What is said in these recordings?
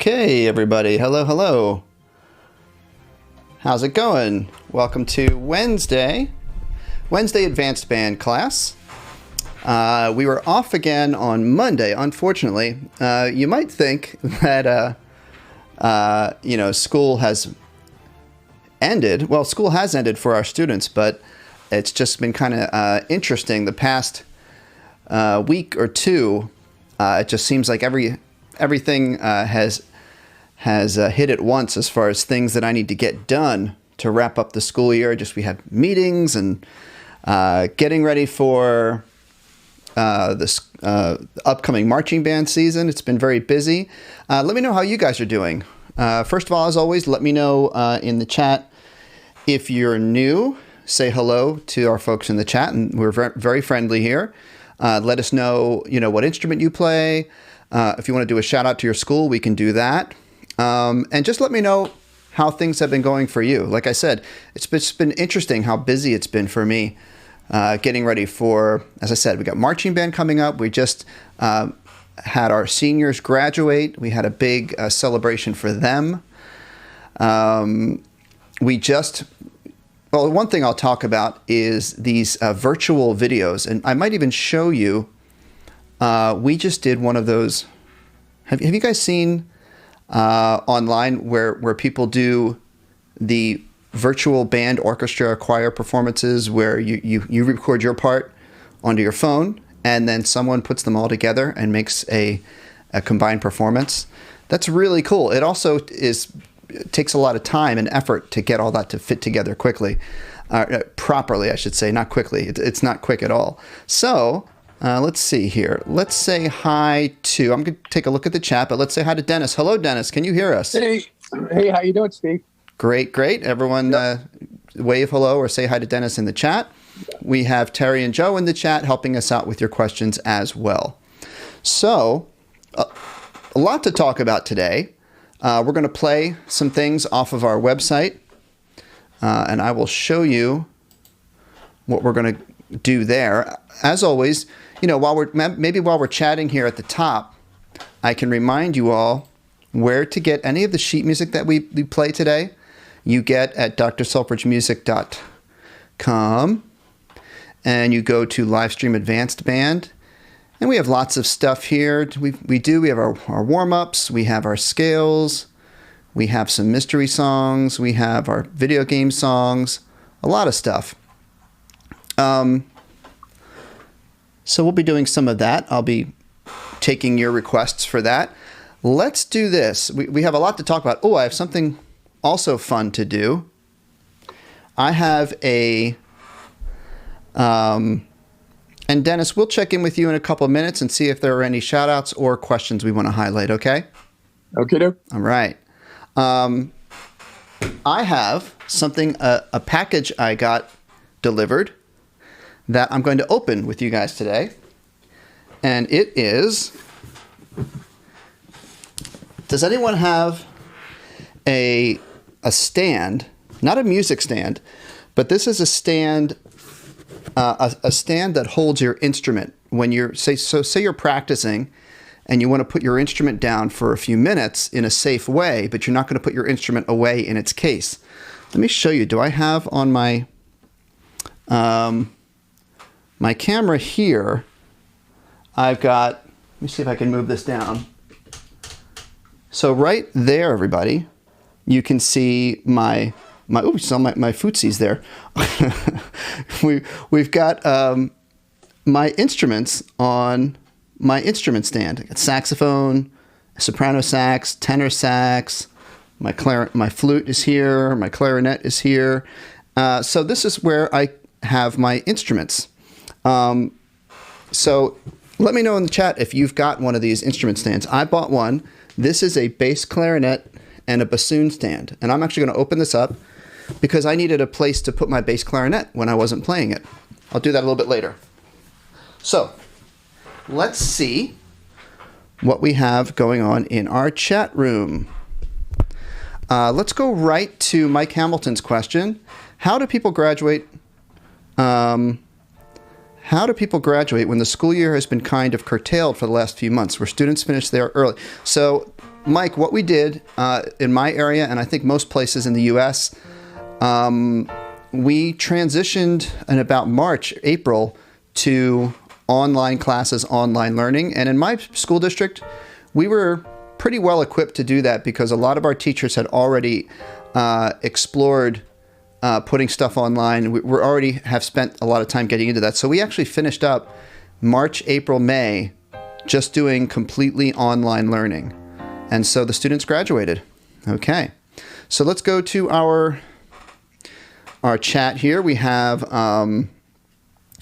Okay, everybody. Hello, hello. How's it going? Welcome to Wednesday Advanced Band class. We were off again on Monday, unfortunately. You might think that, school has ended. Well, school has ended for our students, but it's just been kind of interesting the past week or two. It just seems like everything has hit at once as far as things that I need to get done to wrap up the school year. We have meetings and getting ready for this upcoming marching band season. It's been very busy. Let me know how you guys are doing. First of all, as always, let me know in the chat if you're new. Say hello to our folks in the chat, and we're very friendly here. Let us know, what instrument you play. If you want to do a shout out to your school, we can do that. And just let me know how things have been going for you. Like I said, it's been interesting how busy it's been for me getting ready for, as I said, we got marching band coming up. We just had our seniors graduate. We had a big celebration for them. Well, one thing I'll talk about is these virtual videos, and I might even show you. We just did one of those. Have you guys seen online where people do the virtual band, orchestra, choir performances where you record your part onto your phone and then someone puts them all together and makes a combined performance? That's really cool. It also takes a lot of time and effort to get all that to fit together quickly, properly, I should say, not quickly. It's not quick at all. So let's see here. Let's say hi to, I'm going to take a look at the chat, but let's say hi to Dennis. Hello, Dennis. Can you hear us? Hey, how you doing, Steve? Great. Everyone wave hello or say hi to Dennis in the chat. We have Terry and Joe in the chat helping us out with your questions as well. So a lot to talk about today. We're going to play some things off of our website, and I will show you what we're going to do there. As always, while we're chatting here at the top, I can remind you all where to get any of the sheet music that we play today. You get at drselfridgemusic.com, and you go to Livestream Advanced Band, and we have lots of stuff here. We have our warm-ups, we have our scales, we have some mystery songs, we have our video game songs, a lot of stuff. So we'll be doing some of that. I'll be taking your requests for that. Let's do this. We have a lot to talk about. Oh, I have something also fun to do. I have and Dennis, we'll check in with you in a couple of minutes and see if there are any shout outs or questions we want to highlight, okay? Okay, dude. All right. I have something, a package I got delivered that I'm going to open with you guys today. And it is, does anyone have a stand, not a music stand, but this is a stand, a stand that holds your instrument when you're, say you're practicing and you want to put your instrument down for a few minutes in a safe way, but you're not going to put your instrument away in its case. Let me show you. Do I have on my my camera here, I've got, let me see if I can move this down. So right there, everybody, you can see my footsies there. We've got my instruments on my instrument stand. I got saxophone, soprano sax, tenor sax, my flute is here, my clarinet is here. So this is where I have my instruments. So let me know in the chat if you've got one of these instrument stands. I bought one. This is a bass clarinet and a bassoon stand. And I'm actually going to open this up because I needed a place to put my bass clarinet when I wasn't playing it. I'll do that a little bit later. So let's see what we have going on in our chat room. Let's go right to Mike Hamilton's question. How do people graduate? How do people graduate when the school year has been kind of curtailed for the last few months, where students finish there early? So, Mike, what we did in my area, and I think most places in the U.S., we transitioned in about March, April, to online classes, online learning. And in my school district, we were pretty well equipped to do that because a lot of our teachers had already explored putting stuff online. We already have spent a lot of time getting into that. So we actually finished up March, April, May, just doing completely online learning. And so the students graduated. Okay. So let's go to our chat here. We have, let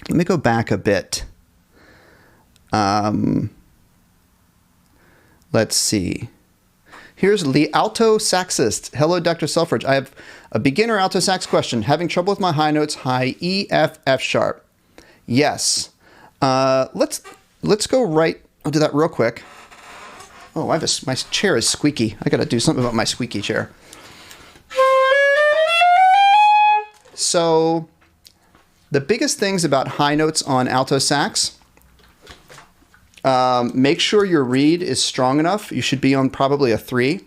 me go back a bit. Let's see. Here's the alto saxist. Hello, Dr. Selfridge. I have a beginner alto sax question. Having trouble with my high notes, high E, F, F sharp. Yes. Let's go right. I'll do that real quick. Oh, my chair is squeaky. I got to do something about my squeaky chair. So the biggest things about high notes on alto sax, make sure your reed is strong enough. You should be on probably a 3.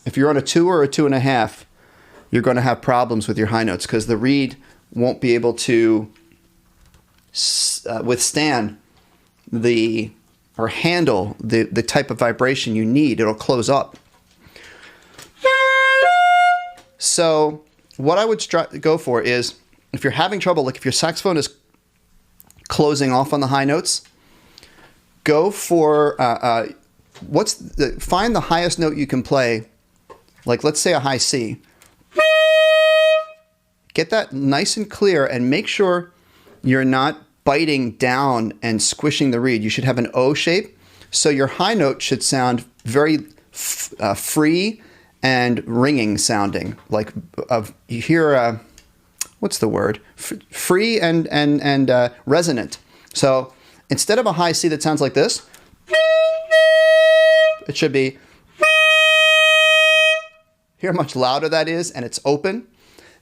If you're on a 2 or a 2.5, you're going to have problems with your high notes because the reed won't be able to withstand or handle the type of vibration you need. It'll close up. So what I would go for is, if you're having trouble, like if your saxophone is closing off on the high notes, go for find the highest note you can play. Like let's say a high C. Get that nice and clear, and make sure you're not biting down and squishing the reed. You should have an O shape, so your high note should sound very free and ringing sounding. Like you hear what's the word? Free and resonant. So instead of a high C that sounds like this, it should be. Hear how much louder that is, and it's open.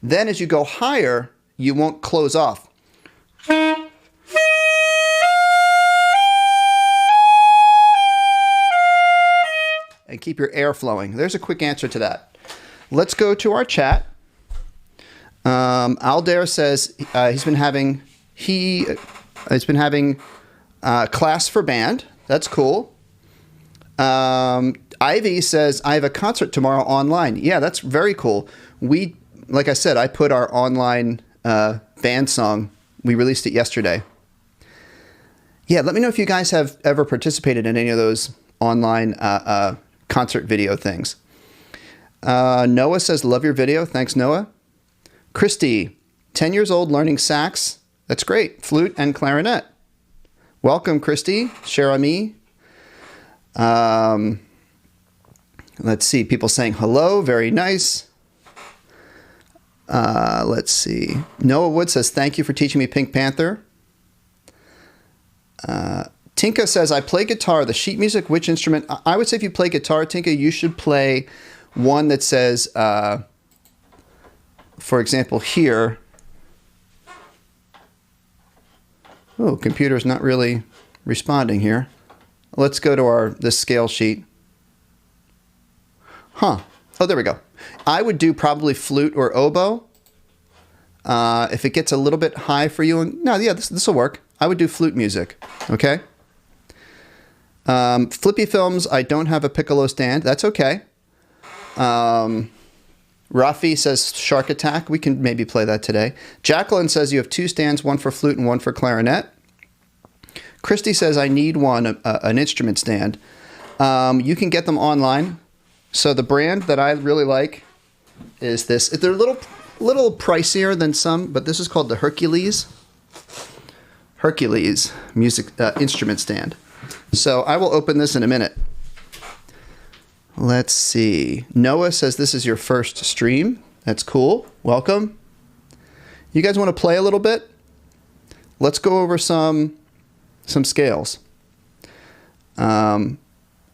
Then as you go higher, you won't close off. And keep your air flowing. There's a quick answer to that. Let's go to our chat. Aldair says he's been having class for band. That's cool. Ivy says, I have a concert tomorrow online. Yeah, that's very cool. Like I said, I put our online band song, we released it yesterday. Yeah, let me know if you guys have ever participated in any of those online concert video things. Noah says, love your video. Thanks, Noah. Christy, 10 years old, learning sax. That's great. Flute and clarinet. Welcome, Christy. Cher ami. Let's see. People saying hello. Very nice. Let's see. Noah Wood says, thank you for teaching me Pink Panther. Tinka says, I play guitar. The sheet music, which instrument? I would say if you play guitar, Tinka, you should play one that says, for example, here. Oh, computer's not really responding here. Let's go to this scale sheet. Oh, there we go. I would do probably flute or oboe. If it gets a little bit high for you, this will work. I would do flute music. Okay. Flippy Films, I don't have a piccolo stand. That's okay. Rafi says Shark Attack. We can maybe play that today. Jacqueline says you have 2 stands, one for flute and one for clarinet. Christy says I need an instrument stand. You can get them online. So the brand that I really like is this. They're a little pricier than some, but this is called the Hercules music instrument stand. So I will open this in a minute. Let's see. Noah says this is your first stream. That's cool. Welcome. You guys want to play a little bit? Let's go over some scales.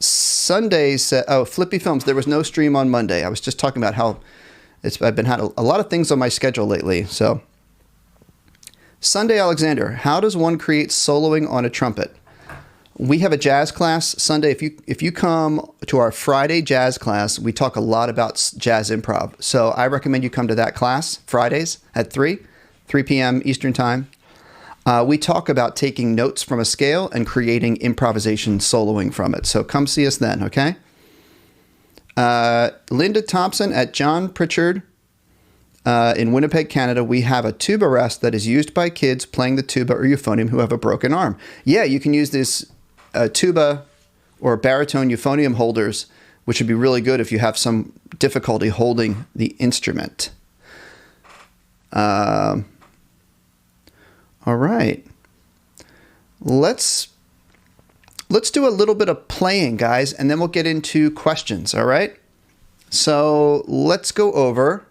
Sunday said, Flippy Films, there was no stream on Monday. I was just talking about how I've been had a lot of things on my schedule lately. So Sunday Alexander, how does one create soloing on a trumpet? We have a jazz class Sunday. If you come to our Friday jazz class, we talk a lot about jazz improv. So I recommend you come to that class Fridays at 3 p.m. Eastern Time. We talk about taking notes from a scale and creating improvisation soloing from it. So come see us then, okay? Linda Thompson at John Pritchard in Winnipeg, Canada. We have a tuba rest that is used by kids playing the tuba or euphonium who have a broken arm. Yeah, you can use this tuba or baritone euphonium holders, which would be really good if you have some difficulty holding the instrument. All right. Let's do a little bit of playing, guys, and then we'll get into questions, all right? So let's go over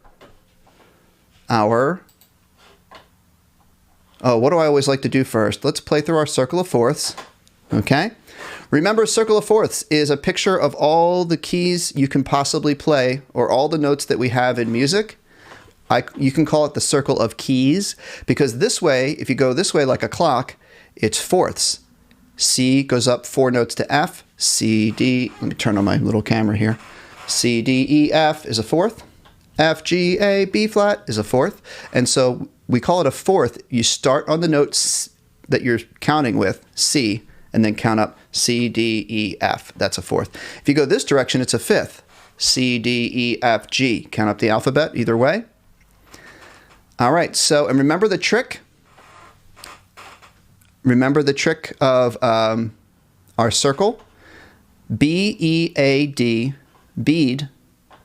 our... Oh, what do I always like to do first? Let's play through our circle of fourths, okay? Remember, circle of fourths is a picture of all the keys you can possibly play, or all the notes that we have in music. You can call it the circle of keys, because this way, if you go this way like a clock, it's fourths. C goes up 4 notes to F, C, D, let me turn on my little camera here. C, D, E, F is a fourth. F, G, A, B flat is a fourth. And so we call it a fourth. You start on the notes that you're counting with, C, and then count up C, D, E, F. That's a fourth. If you go this direction, it's a fifth. C, D, E, F, G. Count up the alphabet either way. All right, so, and remember the trick? Remember the trick of our circle? B, E, A, D, bead,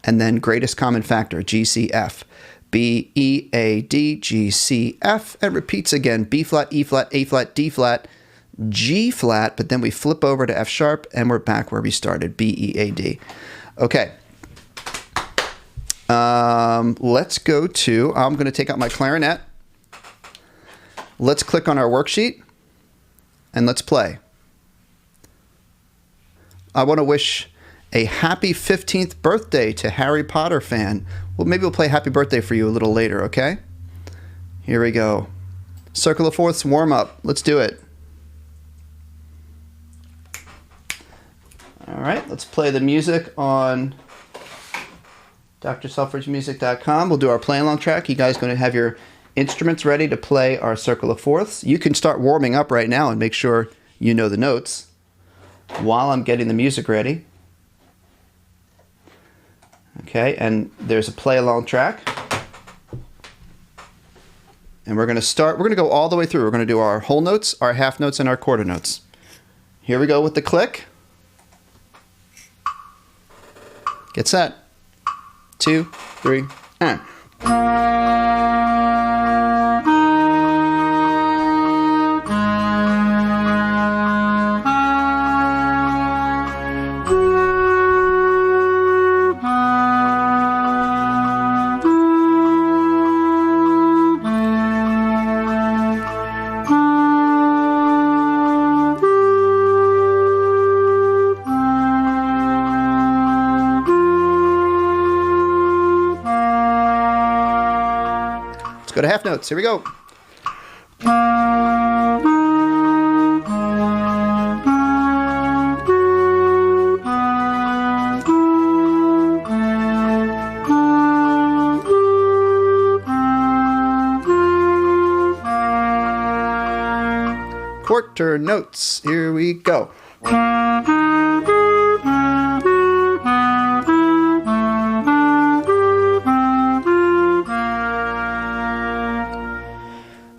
and then greatest common factor, G, C, F. B, E, A, D, G, C, F, and repeats again, B flat, E flat, A flat, D flat, G flat, but then we flip over to F sharp, and we're back where we started, B, E, A, D. Okay. Let's go to, I'm going to take out my clarinet. Let's click on our worksheet, and let's play. I want to wish a happy 15th birthday to Harry Potter fan. Well, maybe we'll play happy birthday for you a little later, okay? Here we go. Circle of fourths warm up. Let's do it. All right, let's play the music on drselfridgemusic.com. We'll do our play along track. You guys going to have your instruments ready to play our circle of fourths. You can start warming up right now and make sure you know the notes while I'm getting the music ready. Okay, and there's a play along track. And we're going to go all the way through. We're going to do our whole notes, our half notes, and our quarter notes. Here we go with the click. Get set. 2, 3, and. Go to half notes. Here we go. Quarter notes. Here we go.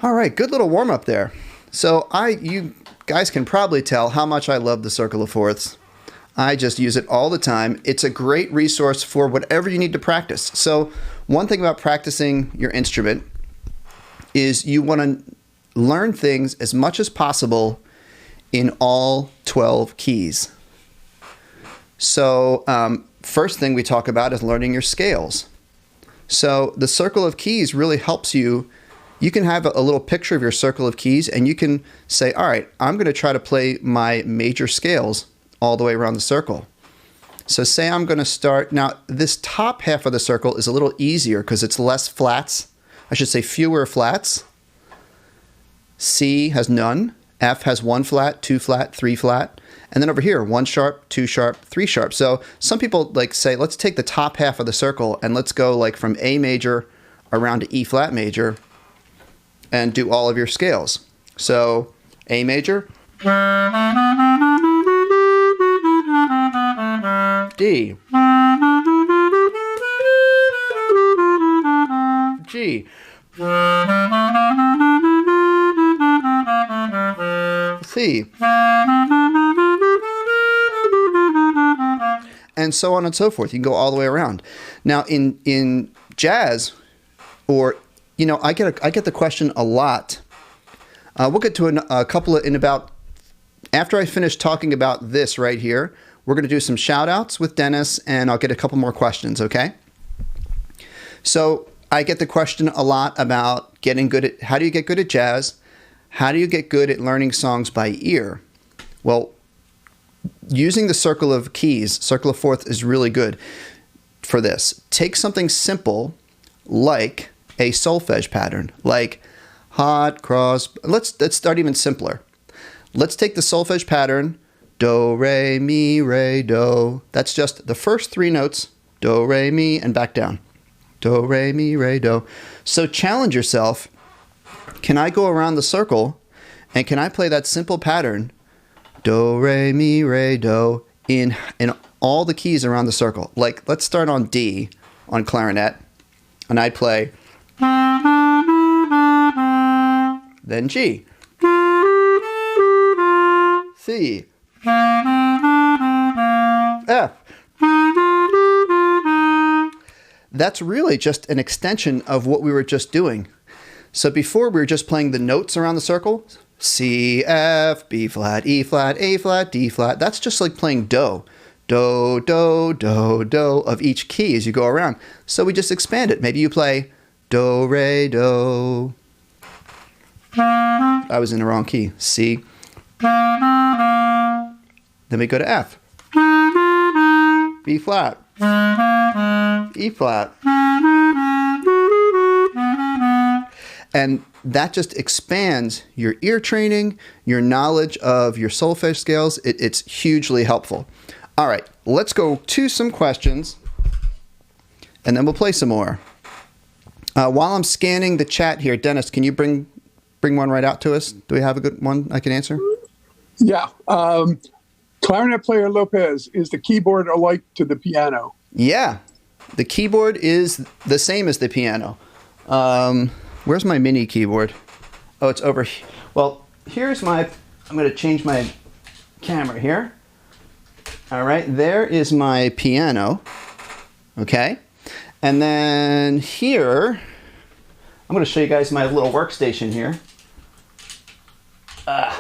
All right, good little warm up there. So you guys can probably tell how much I love the circle of fourths. I just use it all the time. It's a great resource for whatever you need to practice. So one thing about practicing your instrument is you want to learn things as much as possible in all 12 keys. So first thing we talk about is learning your scales. So the circle of keys really helps you. You can have a little picture of your circle of keys, and you can say, all right, I'm going to try to play my major scales all the way around the circle. So say I'm going to start. Now, this top half of the circle is a little easier because it's less flats. I should say fewer flats. C has none. F has 1 flat, 2 flat, 3 flat. And then over here, 1 sharp, 2 sharp, 3 sharp. So some people like say, let's take the top half of the circle and let's go like from A major around to E flat major and do all of your scales. So A major, D, G, C, and so on and so forth. You can go all the way around. Now in jazz, or you know, I get the question a lot. We'll get to a couple of in about after I finish talking about this right here. We're going to do some shout outs with Dennis, and I'll get a couple more questions. Okay. So I get the question a lot about getting good at how do you get good at jazz? How do you get good at learning songs by ear? Well, using the circle of keys, circle of fourth, is really good for this. Take something simple like a solfege pattern, like hot cross. Let's start even simpler. Let's take the solfege pattern, do, re, mi, re, do. That's just the first 3 notes, do, re, mi, and back down. Do, re, mi, re, do. So challenge yourself. Can I go around the circle and can I play that simple pattern, do, re, mi, re, do, in all the keys around the circle? Like, let's start on D on clarinet, and I'd play, then G, C, F. That's really just an extension of what we were just doing. So before we were just playing the notes around the circle, C, F, B flat, E flat, A flat, D flat. That's just like playing do. Do, do, do, do of each key as you go around. So we just expand it. Maybe you play do, re, do. I was in the wrong key. C. Then we go to F. B flat. E flat. And that just expands your ear training, your knowledge of your solfege scales. It's hugely helpful. All right, let's go to some questions, and then we'll play some more. While I'm scanning the chat here, Dennis, can you bring one right out to us? Do we have a good one I can answer? Yeah. Clarinet player Lopez, is the keyboard alike to the piano? Yeah, the keyboard is the same as the piano. Where's my mini keyboard? Oh, it's over here. Well, here's my, I'm going to change my camera here. All right, there is my piano. Okay. And then here, I'm going to show you guys my little workstation here. Let's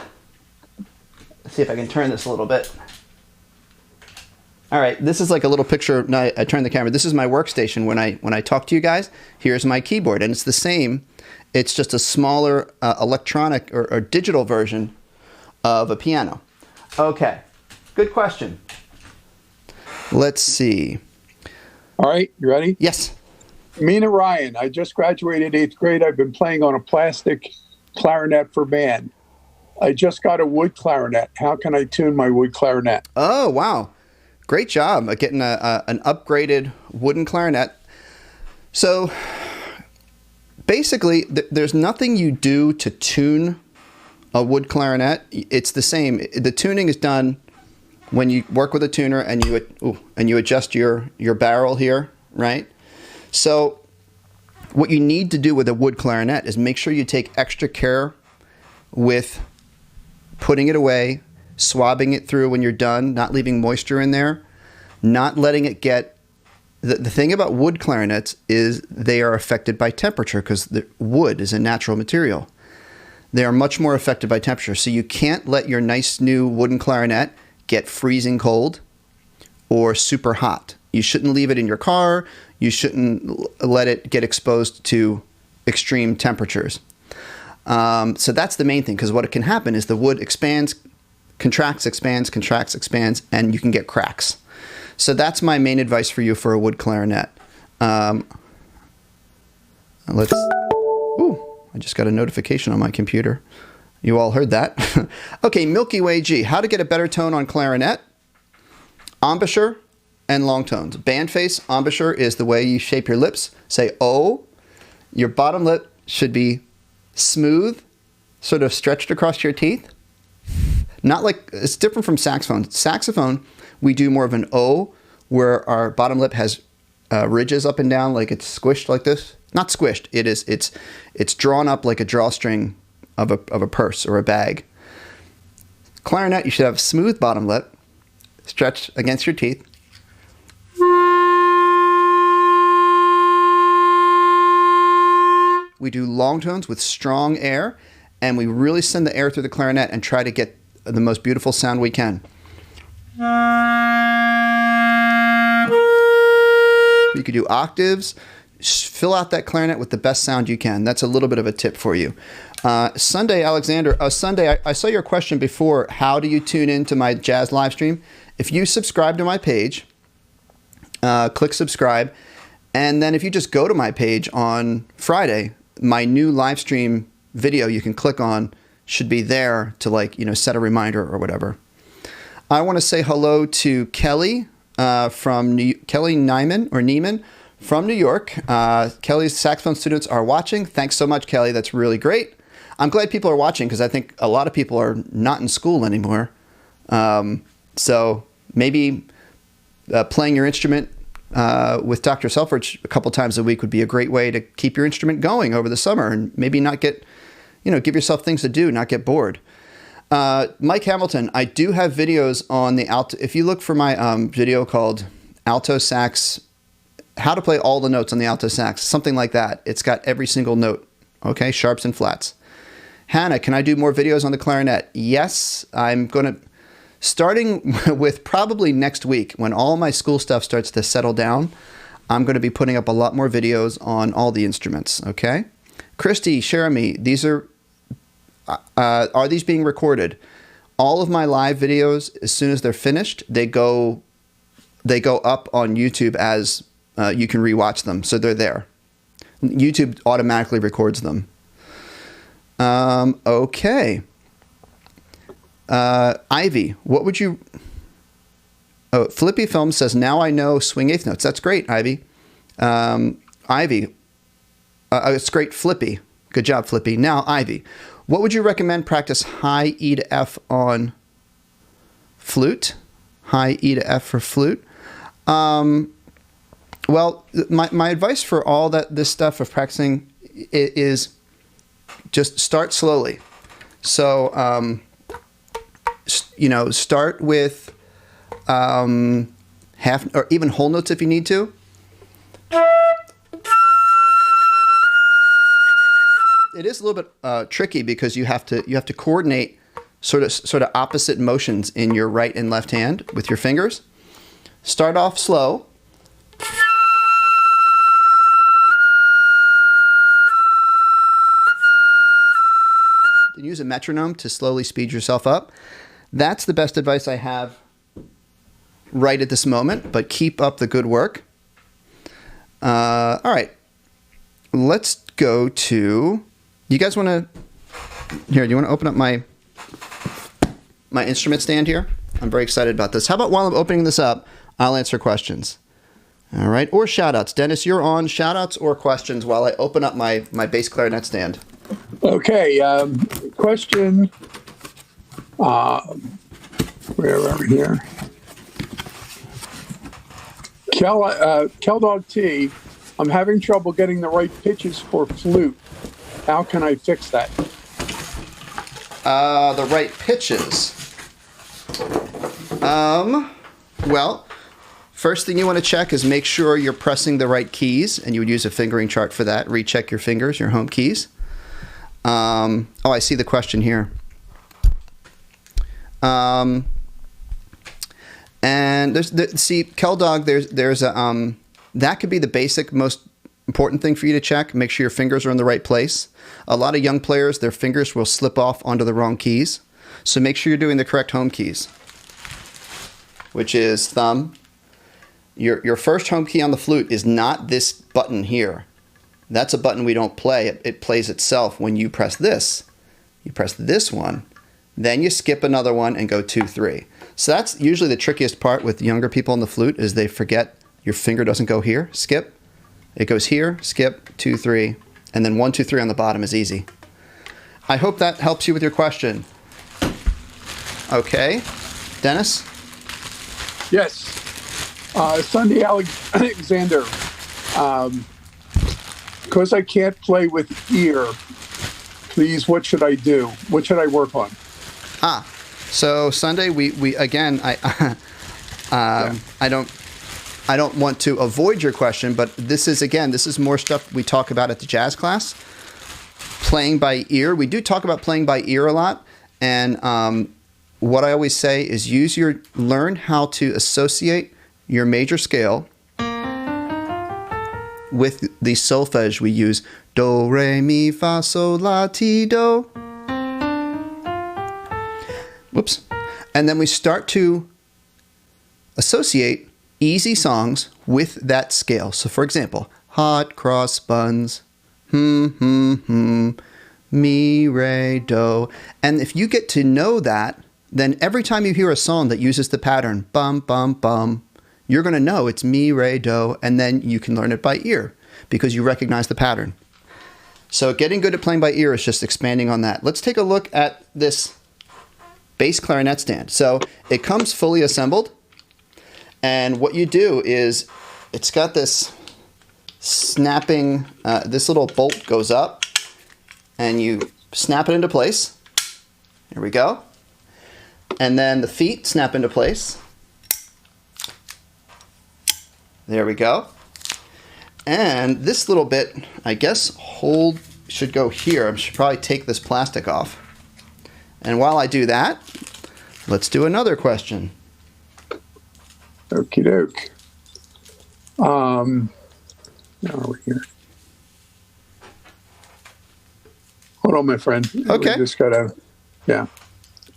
see if I can turn this a little bit. All right, this is like a little picture. No, I turned the camera. This is my workstation when I talk to you guys. Here's my keyboard, and it's the same. It's just a smaller electronic or digital version of a piano. Okay, good question. Let's see. All right, you ready? Yes. Mina Ryan, I just graduated 8th grade. I've been playing on a plastic clarinet for band. I just got a wood clarinet. How can I tune my wood clarinet? Oh, wow. Great job at getting an upgraded wooden clarinet. So basically, there's nothing you do to tune a wood clarinet. It's the same. The tuning is done when you work with a tuner and you adjust your barrel here, right? So what you need to do with a wood clarinet is make sure you take extra care with putting it away, swabbing it through when you're done, not leaving moisture in there, not letting it get... The thing about wood clarinets is they are affected by temperature because the wood is a natural material. They are much more affected by temperature. So you can't let your nice new wooden clarinet get freezing cold or super hot. You shouldn't leave it in your car. You shouldn't let it get exposed to extreme temperatures. So that's the main thing, because what can happen is the wood expands, contracts, expands, contracts, expands, and you can get cracks. So that's my main advice for you for a wood clarinet. Ooh, I just got a notification on my computer. You all heard that. Okay, Milky Way G. How to get a better tone on clarinet, embouchure, and long tones. Band face, embouchure is the way you shape your lips. Say O. Your bottom lip should be smooth, sort of stretched across your teeth. Not like, it's different from saxophone. Saxophone, we do more of an O, where our bottom lip has ridges up and down, like it's squished like this. Not squished. It's drawn up like a drawstring of a purse or a bag. Clarinet, you should have smooth bottom lip, stretched against your teeth. We do long tones with strong air, and we really send the air through the clarinet and try to get the most beautiful sound we can. You could do octaves. Fill out that clarinet with the best sound you can. That's a little bit of a tip for you. Sunday, Alexander. Sunday, I saw your question before. How do you tune into my jazz live stream? If you subscribe to my page, click subscribe, and then if you just go to my page on Friday, my new live stream video you can click on should be there to set a reminder or whatever. I want to say hello to Kelly Kelly Neiman from New York. Kelly's saxophone students are watching. Thanks so much, Kelly. That's really great. I'm glad people are watching because I think a lot of people are not in school anymore. So maybe playing your instrument with Dr. Selfridge a couple times a week would be a great way to keep your instrument going over the summer and maybe not get, give yourself things to do, not get bored. Mike Hamilton, I do have videos on the alto. If you look for my video called Alto Sax, how to play all the notes on the alto sax, something like that. It's got every single note, okay, sharps and flats. Hannah, can I do more videos on the clarinet? Yes, I'm going to, starting with probably next week when all my school stuff starts to settle down, I'm going to be putting up a lot more videos on all the instruments, okay? Christy, Jeremy, these are these being recorded? All of my live videos, as soon as they're finished, they go up on YouTube as you can rewatch them, so they're there. YouTube automatically records them. Okay. Ivy, what would you... Oh, Flippy Film says, now I know swing eighth notes. That's great, Ivy. Ivy, it's great, Flippy. Good job, Flippy. Now, Ivy, what would you recommend practice high E to F on flute? High E to F for flute? Well, my advice for all this stuff of practicing is just start slowly. So, start with half or even whole notes if you need to. It is a little bit tricky because you have to coordinate sort of opposite motions in your right and left hand with your fingers. Start off slow. Then use a metronome to slowly speed yourself up. That's the best advice I have right at this moment, but keep up the good work. All right, let's go to, you guys want to, here, do you want to open up my instrument stand here? I'm very excited about this. How about while I'm opening this up, I'll answer questions. All right, or shout-outs. Dennis, you're on shout-outs or questions while I open up my bass clarinet stand. Okay, question. Where are we here? Keldog T, I'm having trouble getting the right pitches for flute. How can I fix that? The right pitches. Well, first thing you want to check is make sure you're pressing the right keys, and you would use a fingering chart for that. Recheck your fingers, your home keys. Oh, I see the question here. And see, Keldog, there's a that could be the basic, most important thing for you to check. Make sure your fingers are in the right place. A lot of young players, their fingers will slip off onto the wrong keys. So make sure you're doing the correct home keys, which is thumb. Your first home key on the flute is not this button here. That's a button we don't play. It plays itself when you press this. You press this one, then you skip another one and go 2, 3. So that's usually the trickiest part with younger people on the flute is they forget your finger doesn't go here, skip. It goes here, skip, 2, 3, and then 1, 2, 3 on the bottom is easy. I hope that helps you with your question. Okay, Dennis? Yes. Sunday Alexander. Because I can't play with ear, please, what should I do? What should I work on? So Sunday, we again, I don't want to avoid your question, but this is more stuff we talk about at the jazz class. Playing by ear. We do talk about playing by ear a lot, and what I always say is learn how to associate your major scale with the solfege. We use do, re, mi, fa, sol, la, ti, do. Whoops. And then we start to associate easy songs with that scale. So for example, hot cross buns, mi, re, do. And if you get to know that, then every time you hear a song that uses the pattern, bum, bum, bum, you're going to know it's mi, re, do, and then you can learn it by ear because you recognize the pattern. So getting good at playing by ear is just expanding on that. Let's take a look at this bass clarinet stand. So it comes fully assembled, and what you do is it's got this snapping, this little bolt goes up, and you snap it into place. Here we go. And then the feet snap into place. There we go. And this little bit, I guess, should go here. I should probably take this plastic off. And while I do that, let's do another question. Okie doke. Now we're here. Hold on, my friend. Okay. We just gotta, yeah.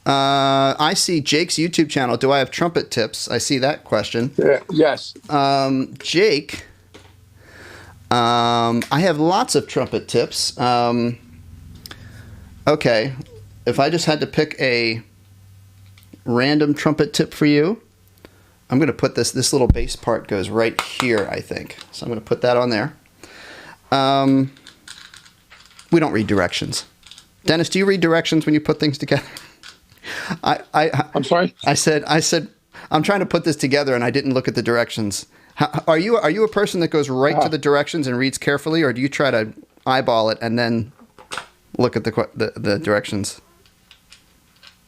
I see Jake's YouTube channel. Do I have trumpet tips? I see that question. Yeah, yes. Jake, I have lots of trumpet tips. Okay, if I just had to pick a random trumpet tip for you, I'm going to put this little bass part goes right here, I think. So I'm going to put that on there. We don't read directions. Dennis, do you read directions when you put things together? I'm sorry? I said, I'm trying to put this together and I didn't look at the directions. Are you a person that goes right to the directions and reads carefully, or do you try to eyeball it and then look at the directions?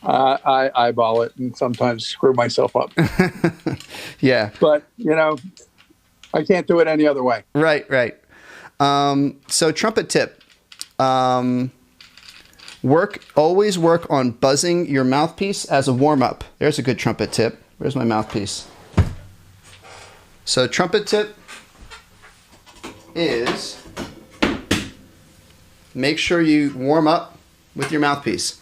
I eyeball it and sometimes screw myself up. Yeah. But, I can't do it any other way. Right. So trumpet tip. Always work on buzzing your mouthpiece as a warm-up. There's a good trumpet tip. Where's my mouthpiece? So trumpet tip is make sure you warm up with your mouthpiece.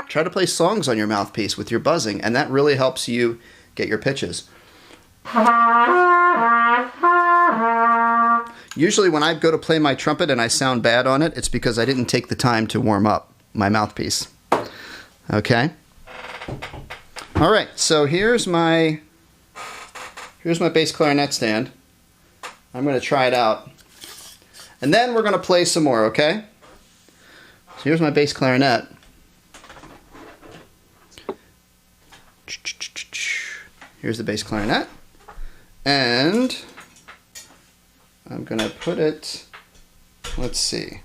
Try to play songs on your mouthpiece with your buzzing, and that really helps you get your pitches. Usually when I go to play my trumpet and I sound bad on it, it's because I didn't take the time to warm up my mouthpiece. Okay? All right, so here's my bass clarinet stand. I'm going to try it out. And then we're going to play some more, okay? So here's my bass clarinet. Here's the bass clarinet. And I'm going to put it, let's see.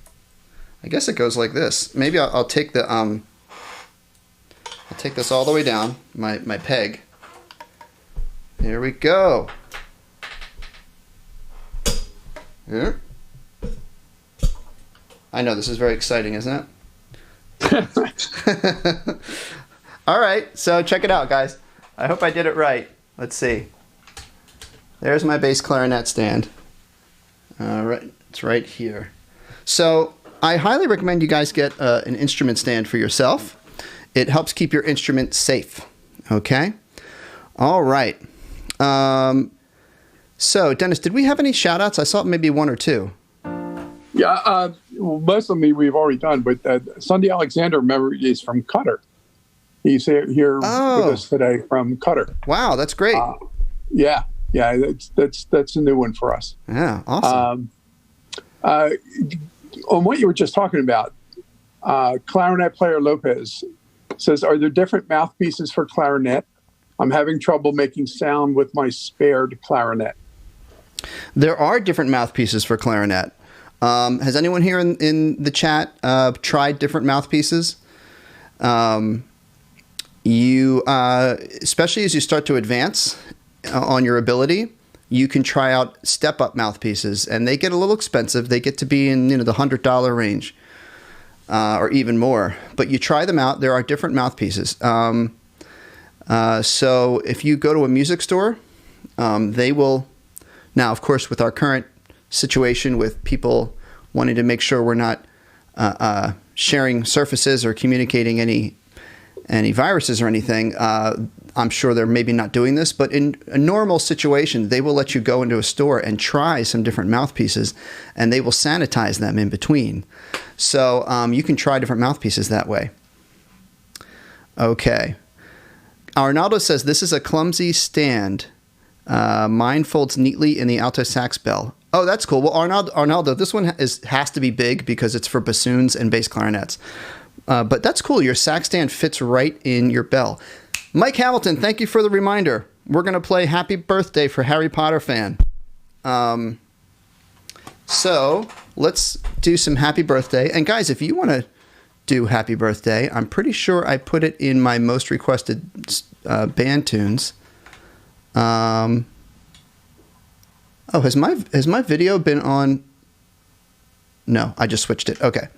I guess it goes like this. Maybe I'll take the I'll take this all the way down, my peg. Here we go. Here. I know this is very exciting, isn't it? All right, so check it out, guys. I hope I did it right. Let's see. There's my bass clarinet stand. All right, it's right here. So I highly recommend you guys get an instrument stand for yourself. It helps keep your instrument safe. Okay. All right. So, Dennis, did we have any shout-outs? I saw maybe one or two. Yeah, well, most of me we've already done, but Sunday Alexander, remember, is from Qatar. He's here with us today from Qatar. Wow, that's great. Yeah, that's a new one for us. Yeah, awesome. On what you were just talking about, clarinet player Lopez says, are there different mouthpieces for clarinet? I'm having trouble making sound with my spared clarinet. There are different mouthpieces for clarinet. Has anyone here in the chat tried different mouthpieces? You, especially as you start to advance on your ability, you can try out step-up mouthpieces, and they get a little expensive. They get to be in the $100 range or even more. But you try them out. There are different mouthpieces. So if you go to a music store, they will. Now, of course, with our current situation with people wanting to make sure we're not sharing surfaces or communicating any viruses or anything, I'm sure they're maybe not doing this, but in a normal situation, they will let you go into a store and try some different mouthpieces, and they will sanitize them in between. So you can try different mouthpieces that way. Okay. Arnaldo says, this is a clumsy stand. Mine folds neatly in the alto sax bell. Oh, that's cool. Well, Arnaldo, this one has to be big because it's for bassoons and bass clarinets. But that's cool. Your sax stand fits right in your bell. Mike Hamilton, thank you for the reminder. We're going to play Happy Birthday for Harry Potter fan. So let's do some Happy Birthday. And guys, if you want to do Happy Birthday, I'm pretty sure I put it in my most requested band tunes. Oh, has my video been on? No, I just switched it. Okay.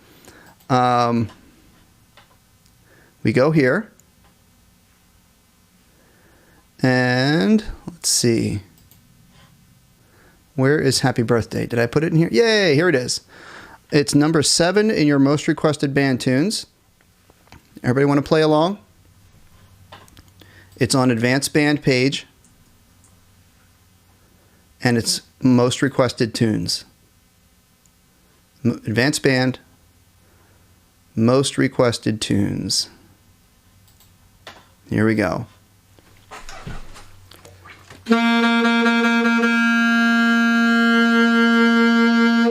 We go here. And let's see. Where is Happy Birthday? Did I put it in here? Yay, here it is. It's number 7 in your most requested band tunes. Everybody want to play along? It's on Advanced Band page. And it's most requested tunes. Advanced Band, most requested tunes. Here we go.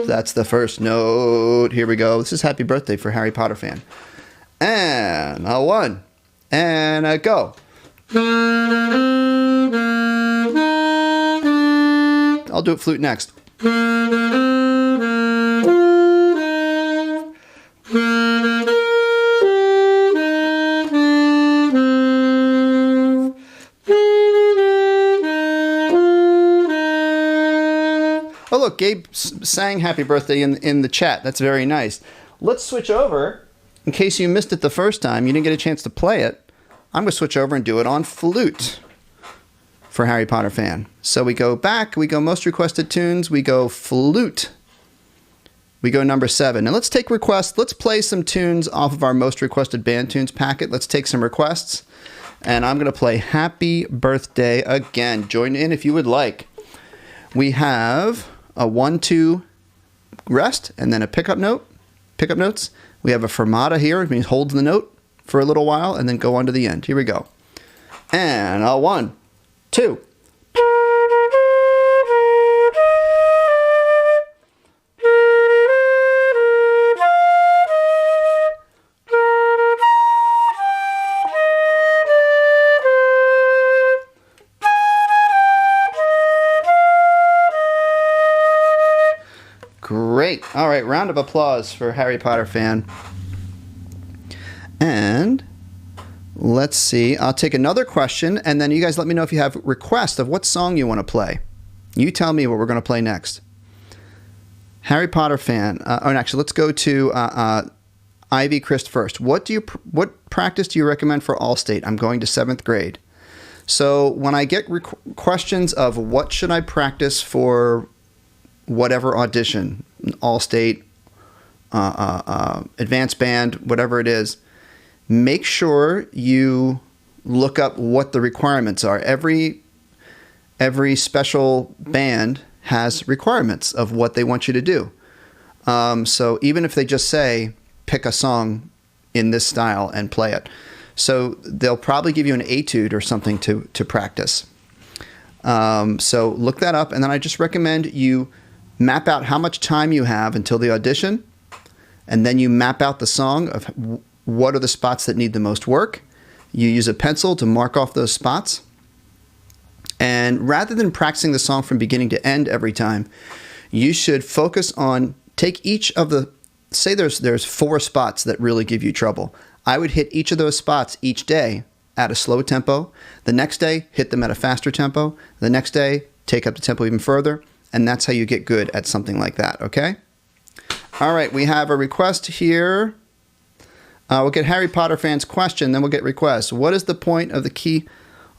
That's the first note. Here we go. This is Happy Birthday for Harry Potter fan. And a 1. And a go. I'll do it flute next. Oh, look, Gabe sang Happy Birthday in the chat. That's very nice. Let's switch over. In case you missed it the first time, you didn't get a chance to play it, I'm going to switch over and do it on flute for Harry Potter fan. So we go back, we go most requested tunes, we go flute. We go number 7. And let's take requests. Let's play some tunes off of our most requested band tunes packet. Let's take some requests. And I'm going to play Happy Birthday again. Join in if you would like. We have a 1-2 rest and then a pickup notes. We have a fermata here, which means hold the note for a little while and then go on to the end. Here we go. And a 1, 2. Great. All right, round of applause for Harry Potter fan. And let's see. I'll take another question, and then you guys let me know if you have requests of what song you want to play. You tell me what we're going to play next. Harry Potter fan. Actually, let's go to Ivy Christ first. What practice do you recommend for Allstate? I'm going to 7th grade. So when I get questions of what should I practice for whatever audition, Allstate, advanced band, whatever it is, make sure you look up what the requirements are. Every every special band has requirements of what they want you to do. So even if they just say, pick a song in this style and play it. So they'll probably give you an etude or something to practice. So look that up, and then I just recommend you map out how much time you have until the audition, and then you map out the song of what are the spots that need the most work. You use a pencil to mark off those spots. And rather than practicing the song from beginning to end every time, you should focus on, take each of the, say there's 4 spots that really give you trouble. I would hit each of those spots each day at a slow tempo. The next day, hit them at a faster tempo. The next day, take up the tempo even further. And that's how you get good at something like that, okay? All right, we have a request here. We'll get Harry Potter fans' question, then we'll get requests. What is the point of the key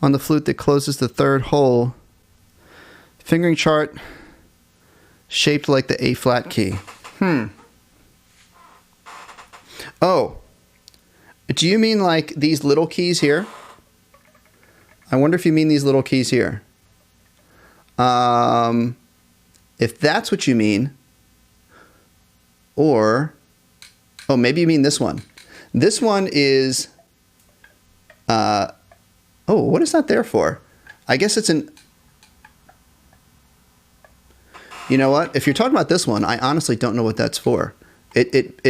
on the flute that closes the 3rd hole? Fingering chart shaped like the A-flat key. Oh, do you mean like these little keys here? I wonder if you mean these little keys here. If that's what you mean, or, oh, maybe you mean this one. This one is, oh, what is that there for? I guess it's an, you know what? If you're talking about this one, I honestly don't know what that's for. It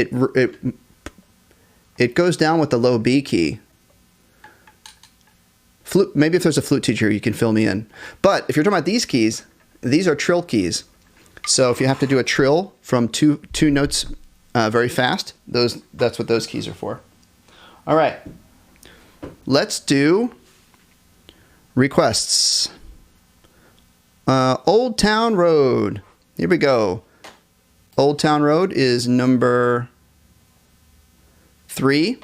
goes down with the low B key. Flute, maybe if there's a flute teacher, you can fill me in. But if you're talking about these keys, these are trill keys. So if you have to do a trill from two notes very fast, that's what those keys are for. All right, let's do requests. Old Town Road. Here we go. Old Town Road is number 3.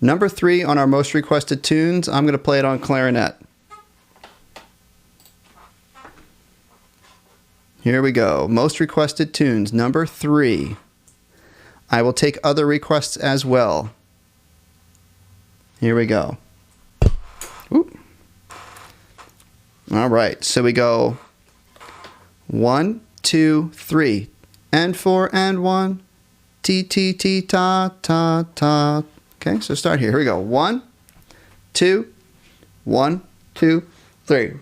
Number 3 on our most requested tunes. I'm going to play it on clarinet. Here we go. Most requested tunes, number 3. I will take other requests as well. Here we go. Oop. All right, so we go 1, 2, 3, and 4, and 1. T, T, T, ta, ta, ta. Okay, so start here. Here we go. 1, 2, 1, 2, 3.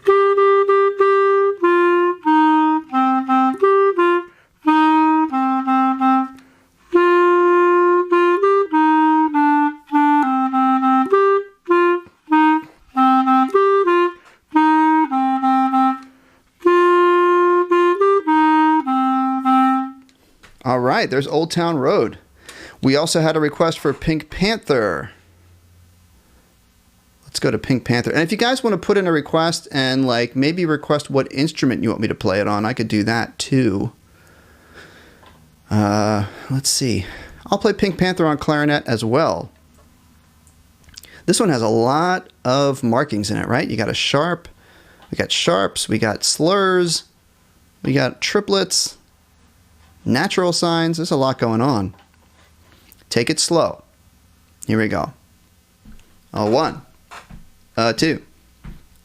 All right, there's Old Town Road. We also had a request for Pink Panther. Let's go to Pink Panther. And if you guys want to put in a request and like maybe request what instrument you want me to play it on, I could do that too. Let's see. I'll play Pink Panther on clarinet as well. This one has a lot of markings in it, right? You got a sharp, we got sharps, we got slurs, we got triplets, natural signs. There's a lot going on. Take it slow. Here we go. 1, 2.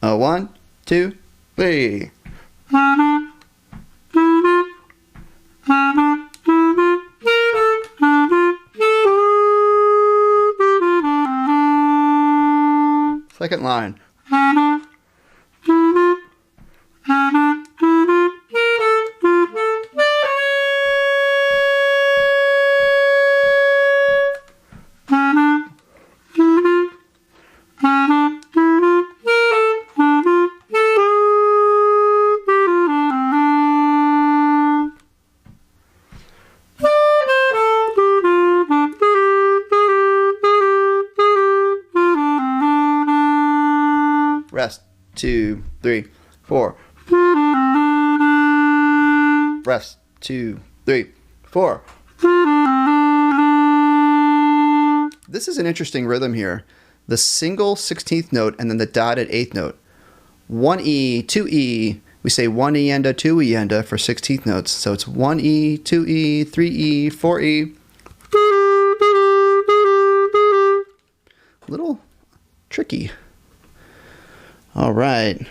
1, 2, 3. Second line. Rest, 2, 3, 4. Rest, 2, 3, 4. This is an interesting rhythm here. The single 16th note and then the dotted 8th note. 1E, 2E. We say 1E and a 2E and a for 16th notes. So it's 1E, 2E, 3E, 4E. Little tricky. All right.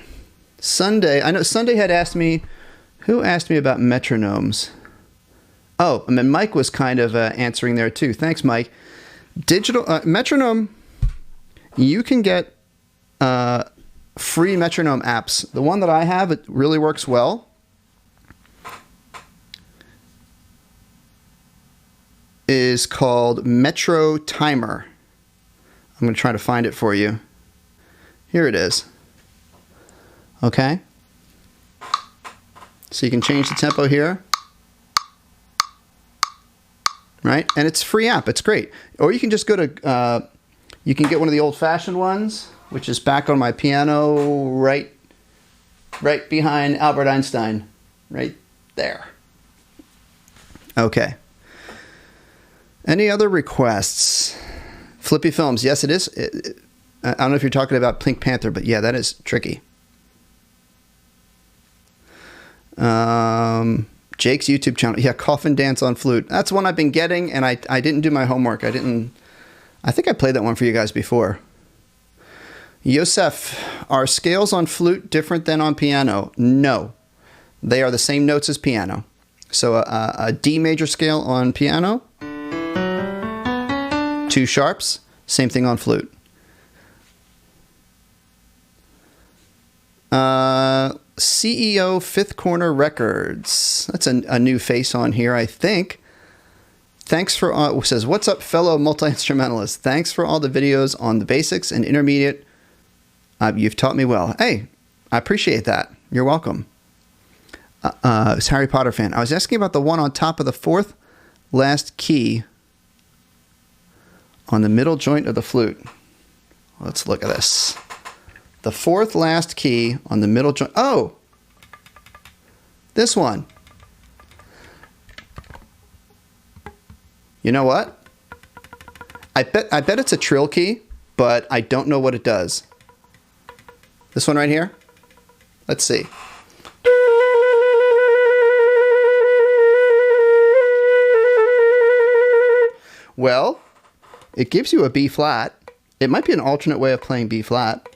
Sunday, I know Sunday had asked me, who asked me about metronomes? Oh, and then Mike was kind of answering there too. Thanks, Mike. Digital metronome, you can get free metronome apps. The one that I have, it really works well. Is called Metro Timer. I'm going to try to find it for you. Here it is. Okay. So you can change the tempo here. Right? And it's a free app. It's great. Or you can just go to, you can get one of the old-fashioned ones, which is back on my piano right behind Albert Einstein. Right there. Okay. Any other requests? Flippy Films. Yes, it is. I don't know if you're talking about Pink Panther, but yeah, that is tricky. Jake's YouTube channel. Yeah, Coffin Dance on Flute. That's one I've been getting, and I didn't do my homework. I think I played that one for you guys before. Yosef, are scales on flute different than on piano? No. They are the same notes as piano. So a D major scale on piano, 2 sharps, same thing on flute. CEO Fifth Corner Records. That's a new face on here, I think. Thanks for, says, what's up, fellow multi-instrumentalists? Thanks for all the videos on the basics and intermediate. You've taught me well. Hey, I appreciate that. You're welcome. It's Harry Potter fan. I was asking about the one on top of the 4th last key on the middle joint of the flute. Let's look at this. The 4th last key on the middle joint. Oh, this one. You know what? I bet it's a trill key, but I don't know what it does. This one right here. Let's see. Well, it gives you a B flat. It might be an alternate way of playing B flat.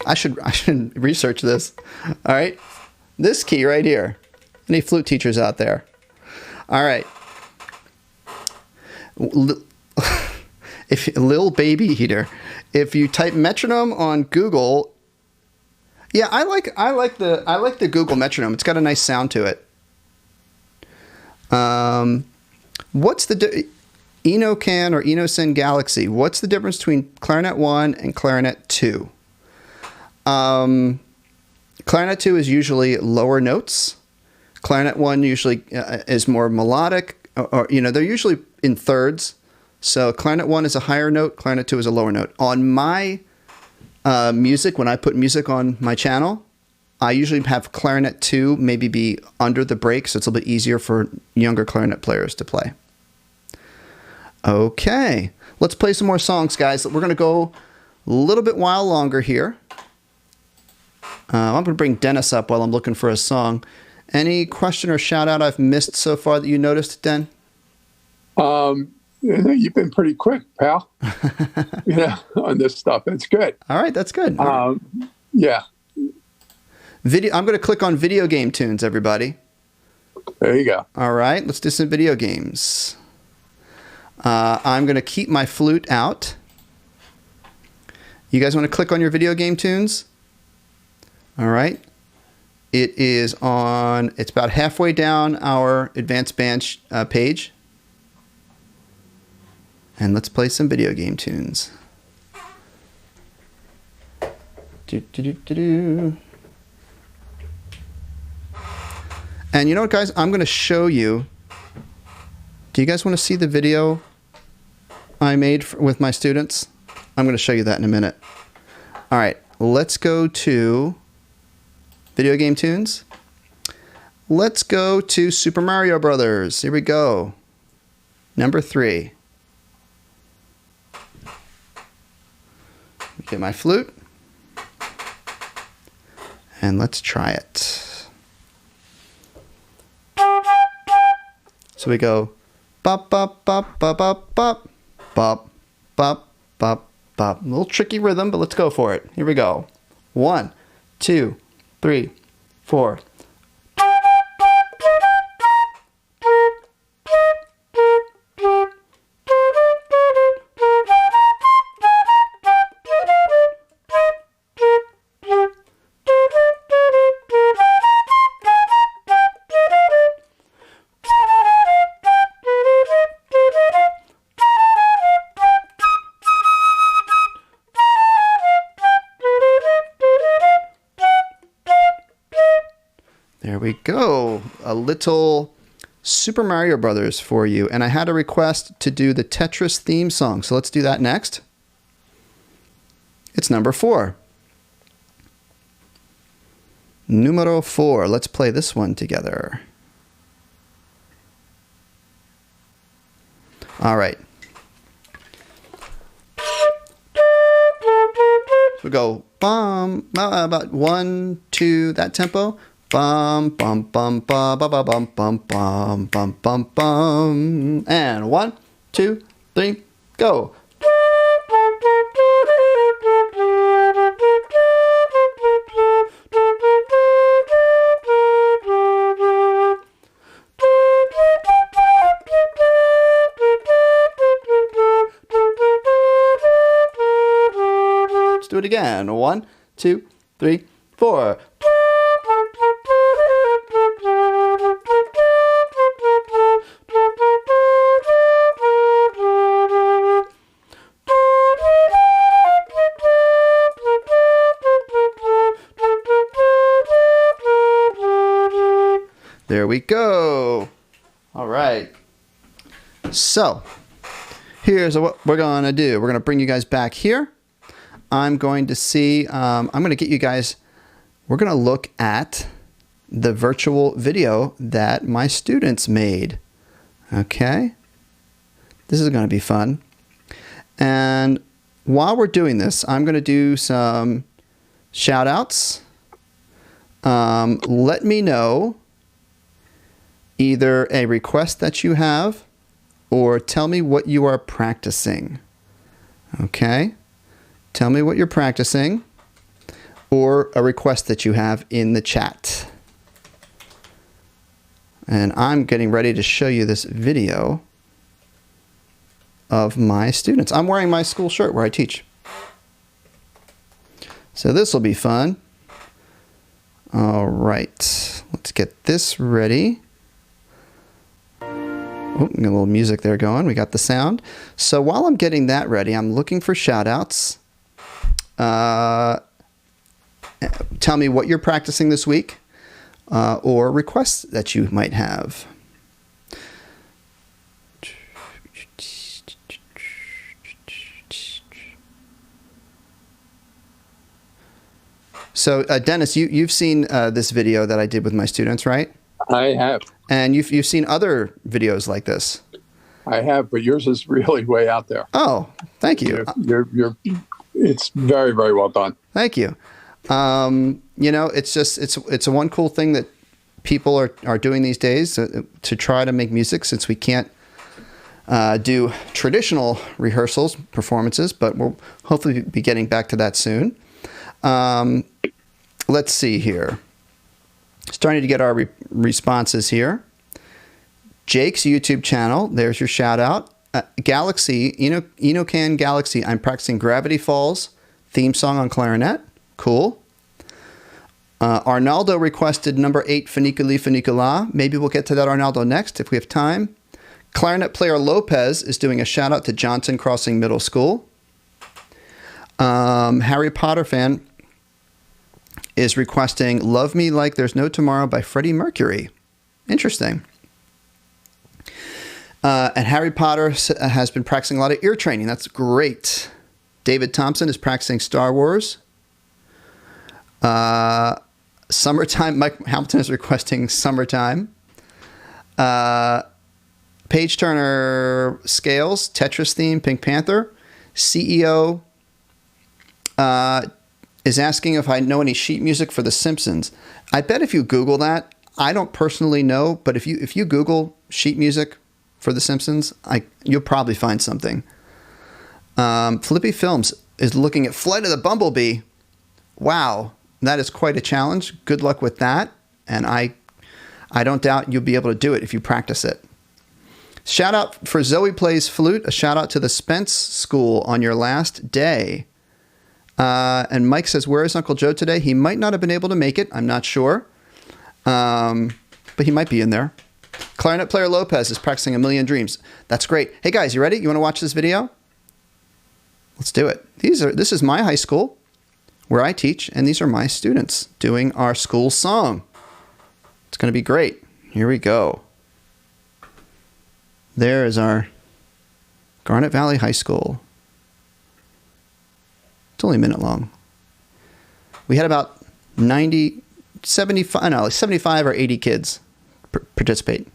I should research this. All right. This key right here. Any flute teachers out there? All right. If Lil Baby Heater, if you type metronome on Google, yeah, I like the Google metronome. It's got a nice sound to it. What's the Enocan or Enosin Galaxy? What's the difference between Clarinet 1 and Clarinet 2? Clarinet 2 is usually lower notes. Clarinet 1 usually is more melodic, or they're usually in thirds. So Clarinet 1 is a higher note, Clarinet 2 is a lower note. On my music, when I put music on my channel, I usually have Clarinet 2 maybe be under the break, so it's a little bit easier for younger clarinet players to play. Okay, let's play some more songs, guys. We're going to go a little bit while longer here. I'm going to bring Dennis up while I'm looking for a song. Any question or shout out I've missed so far that you noticed, Den? You've been pretty quick, pal. On this stuff. It's good. All right, that's good. Yeah. I'm going to click on video game tunes, everybody. There you go. All right, let's do some video games. I'm going to keep my flute out. You guys want to click on your video game tunes? All right. It's about halfway down our advanced band page. And let's play some video game tunes. And you know what, guys? I'm going to show you. Do you guys want to see the video I made with my students? I'm going to show you that in a minute. All right. Let's go to video game tunes. Let's go to Super Mario Brothers. Here we go. Number 3. Get my flute. And let's try it. So we go bop, bop, bop, bop, bop, bop, bop, bop, bop, bop. A little tricky rhythm, but let's go for it. Here we go. 1, 2, 3, 4. There we go. A little Super Mario Brothers for you. And I had a request to do the Tetris theme song. So let's do that next. It's number 4. Numero 4. Let's play this one together. All right. So we go bum, about 1, 2, that tempo. Bum bum bum ba ba ba bum bum bum bum bum bum. And 1, 2, 3, go. Let's do it again. 1, 2, 3, 4. There we go. All right. So here's what we're going to do. We're going to bring you guys back here. I'm going to see, I'm going to get you guys, we're going to look at the virtual video that my students made. Okay. This is going to be fun. And while we're doing this, I'm going to do some shout outs. Let me know either a request that you have or tell me what you are practicing. Okay? Tell me what you're practicing or a request that you have in the chat. And I'm getting ready to show you this video of my students. I'm wearing my school shirt where I teach. So this will be fun. All right. Let's get this ready. Oh, got a little music there going. We got the sound. So while I'm getting that ready, I'm looking for shout outs. Tell me what you're practicing this week or requests that you might have. So Dennis, you've seen this video that I did with my students, right? I have. And you've seen other videos like this. I have, but yours is really way out there. Oh, thank you. It's very, very well done. Thank you. You know, it's a one cool thing that people are doing these days to try to make music, since we can't do traditional rehearsals, performances, but we'll hopefully be getting back to that soon. Let's see here. Starting to get our responses here. Jake's YouTube channel, there's your shout out. Galaxy, Enocan Galaxy, I'm practicing Gravity Falls theme song on clarinet. Cool. Arnaldo requested number 8, Funiculi Funicula. Maybe we'll get to that Arnaldo next if we have time. Clarinet player Lopez is doing a shout out to Johnson Crossing Middle School. Harry Potter fan is requesting Love Me Like There's No Tomorrow by Freddie Mercury. Interesting. And Harry Potter has been practicing a lot of ear training. That's great. David Thompson is practicing Star Wars. Summertime. Mike Hamilton is requesting Summertime. Paige Turner Scales, Tetris theme, Pink Panther. CEO is asking if I know any sheet music for The Simpsons. I bet if you Google that, I don't personally know, but if you Google sheet music for The Simpsons, you'll probably find something. Flippy Films is looking at Flight of the Bumblebee. Wow. that is quite a challenge. Good luck with that. And I don't doubt you'll be able to do it if you practice it. Shout out for Zoe Plays Flute. A shout out to the Spence School on your last day. And Mike says, where is Uncle Joe today? He might not have been able to make it. I'm not sure. But he might be in there. Clarinet player Lopez is practicing A Million Dreams. That's great. Hey guys, you ready? You want to watch this video? Let's do it. This is my high school where I teach, and these are my students doing our school song. It's going to be great. Here we go. There is our Garnet Valley High School. It's only a minute long. We had about 75 or 80 kids participate.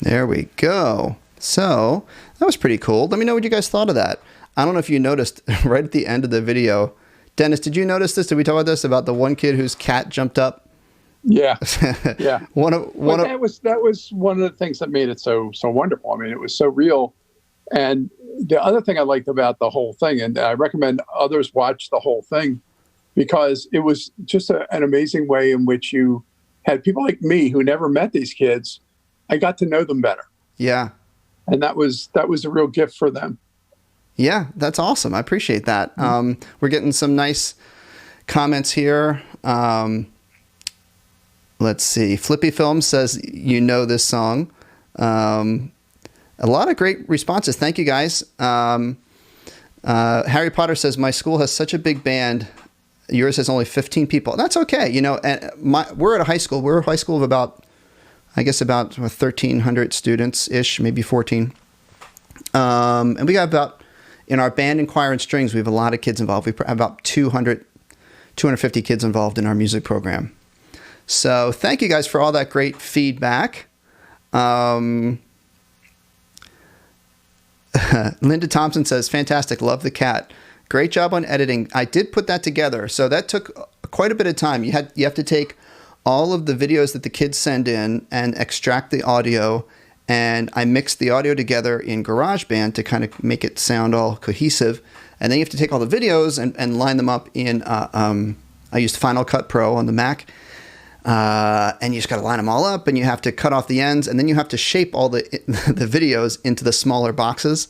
There we go. So that was pretty cool. Let me know what you guys thought of that. I don't know if you noticed right at the end of the video. Dennis, did you notice this? Did we talk about this? About the one kid whose cat jumped up? Yeah. Yeah. That was one of the things that made it so wonderful. I mean, it was so real. And the other thing I liked about the whole thing, and I recommend others watch the whole thing, because it was just an amazing way in which you had people like me who never met these kids. I got to know them better. Yeah. And that was a real gift for them. Yeah, that's awesome. I appreciate that. We're getting some nice comments here. Let's see. Flippy Film says, you know this song. A lot of great responses. Thank you, guys. Harry Potter says, my school has such a big band. Yours has only 15 people. That's okay. You know, and we're at a high school. We're a high school of about 1,300 students-ish, maybe 14. And we got about, in our band and choir and strings, we have a lot of kids involved. We have about 250 kids involved in our music program. So thank you guys for all that great feedback. Linda Thompson says, fantastic, love the cat. Great job on editing. I did put that together. So that took quite a bit of time. You have to take all of the videos that the kids send in and extract the audio, and I mixed the audio together in GarageBand to kind of make it sound all cohesive. And then you have to take all the videos and line them up in, I used Final Cut Pro on the Mac, and you just got to line them all up, and you have to cut off the ends, and then you have to shape all the videos into the smaller boxes.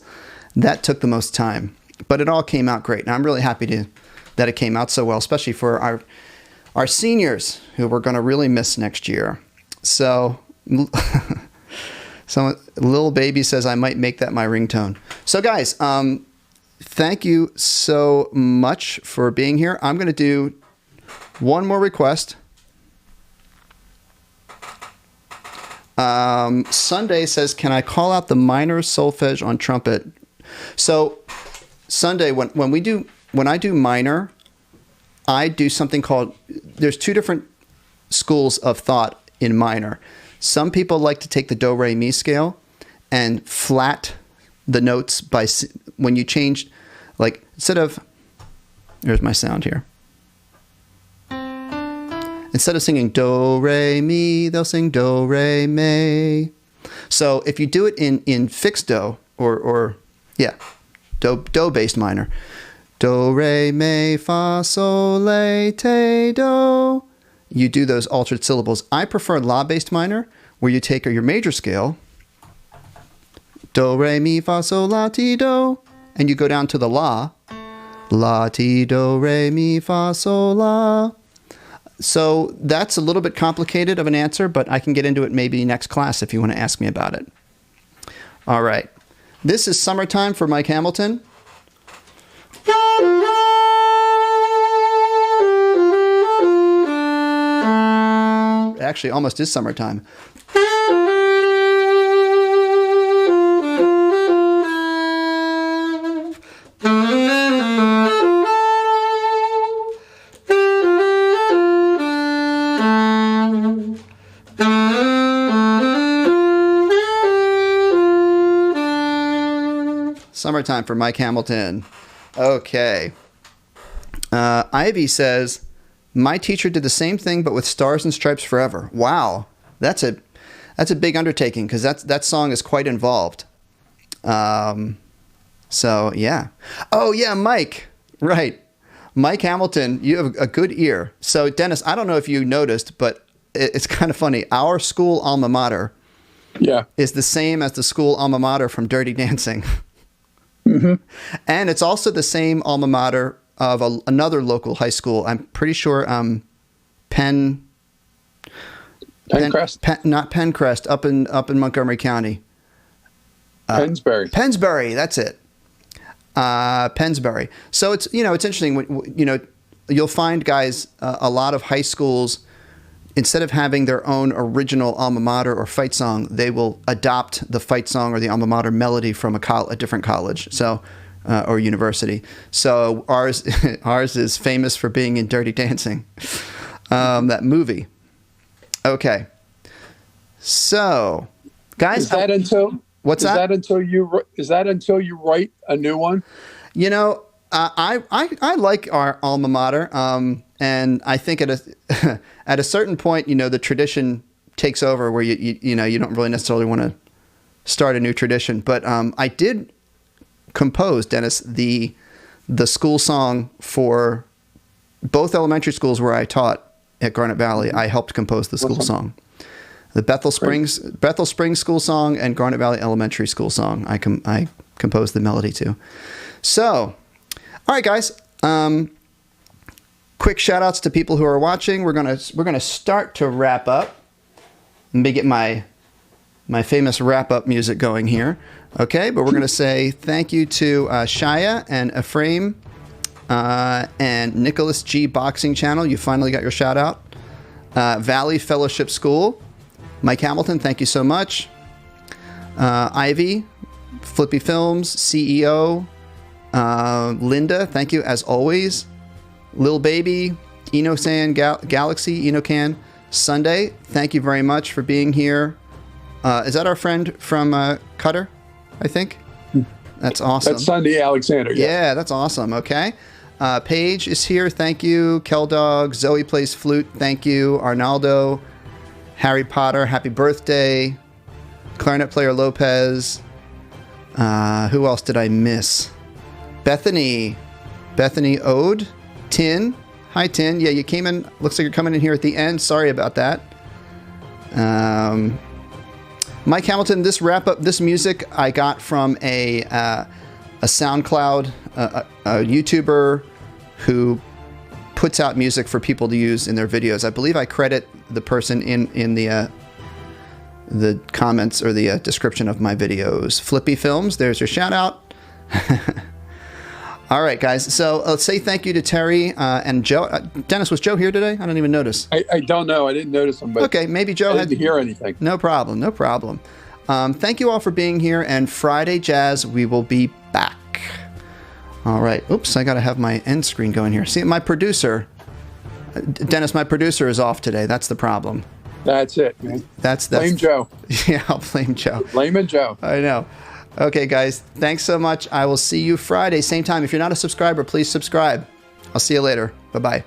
That took the most time, but it all came out great. And I'm really happy that it came out so well, especially for our seniors, who we're going to really miss next year. So, Lil Baby says, I might make that my ringtone. So guys, thank you so much for being here. I'm going to do one more request. Sunday says, can I call out the minor solfege on trumpet? So Sunday, when I do minor, I do something called, there's two different schools of thought in minor. Some people like to take the do, re, mi scale and flat the notes when you change, like instead of, here's my sound here. Instead of singing do, re, mi, they'll sing do, re, mi. So if you do it in fixed do or do based minor, do, re, mi, fa, sol, la, te, do. You do those altered syllables. I prefer la-based minor, where you take your major scale, do, re, mi, fa, sol, la, ti, do, and you go down to the la, La, ti, do, re, mi, fa, sol, la. So that's a little bit complicated of an answer, but I can get into it maybe next class if you want to ask me about it. All right. This is Summertime for Mike Hamilton. Actually, almost is summertime. Summertime for Mike Hamilton. Okay. Ivy says, my teacher did the same thing, but with Stars and Stripes Forever. Wow. That's a big undertaking because that song is quite involved. So, yeah. Oh, yeah, Mike. Right. Mike Hamilton, you have a good ear. So, Dennis, I don't know if you noticed, but it's kind of funny. Our school alma mater is the same as the school alma mater from Dirty Dancing. Mm-hmm. And it's also the same alma mater of another local high school. I'm pretty sure Pencrest? Not Pencrest, up in Montgomery County. Pennsbury. Pennsbury, that's it. Pennsbury. So it's interesting. You'll find guys a lot of high schools, instead of having their own original alma mater or fight song, they will adopt the fight song or the alma mater melody from a different college, or university. So ours is famous for being in Dirty Dancing, that movie. Okay, so guys, is that until you write a new one? I like our alma mater, and I think at a certain point, the tradition takes over where you don't really necessarily want to start a new tradition. But I did compose, Dennis, the school song for both elementary schools where I taught at Garnet Valley. I helped compose the school song, the Bethel Springs school song and Garnet Valley Elementary school song. I composed the melody to. So. All right, guys. Quick shout outs to people who are watching. We're gonna start to wrap up. Let me get my famous wrap up music going here. Okay, but we're gonna say thank you to Shia and Ephraim and Nicholas G Boxing Channel. You finally got your shout out. Valley Fellowship School. Mike Hamilton, thank you so much. Ivy, Flippy Films, CEO. Linda, thank you as always. Lil Baby, Eno-san, Galaxy, Enocan, Sunday, thank you very much for being here. Is that our friend from Qatar, I think? That's awesome. That's Sunday Alexander. Yeah, that's awesome. Okay. Paige is here. Thank you. Keldog, Zoe plays flute. Thank you. Arnaldo, Harry Potter, happy birthday. Clarinet player Lopez. Who else did I miss? Bethany Ode, Tin. Hi, Tin. Yeah, you came in. Looks like you're coming in here at the end. Sorry about that. Mike Hamilton, this music I got from a SoundCloud, a YouTuber who puts out music for people to use in their videos. I believe I credit the person in the comments or the description of my videos. Flippy Films, there's your shout out. All right, guys. So let's say thank you to Terry and Joe. Dennis, was Joe here today? I don't even notice. I don't know. I didn't notice him. But okay, maybe Joe didn't hear anything. No problem. No problem. Thank you all for being here. And Friday Jazz, we will be back. All right. Oops, I got to have my end screen going here. See, my producer, Dennis, my producer is off today. That's the problem. That's it, man. That's blame Joe. Yeah, I'll blame Joe. Blame Joe. I know. Okay, guys, thanks so much. I will see you Friday, same time. If you're not a subscriber, please subscribe. I'll see you later. Bye-bye.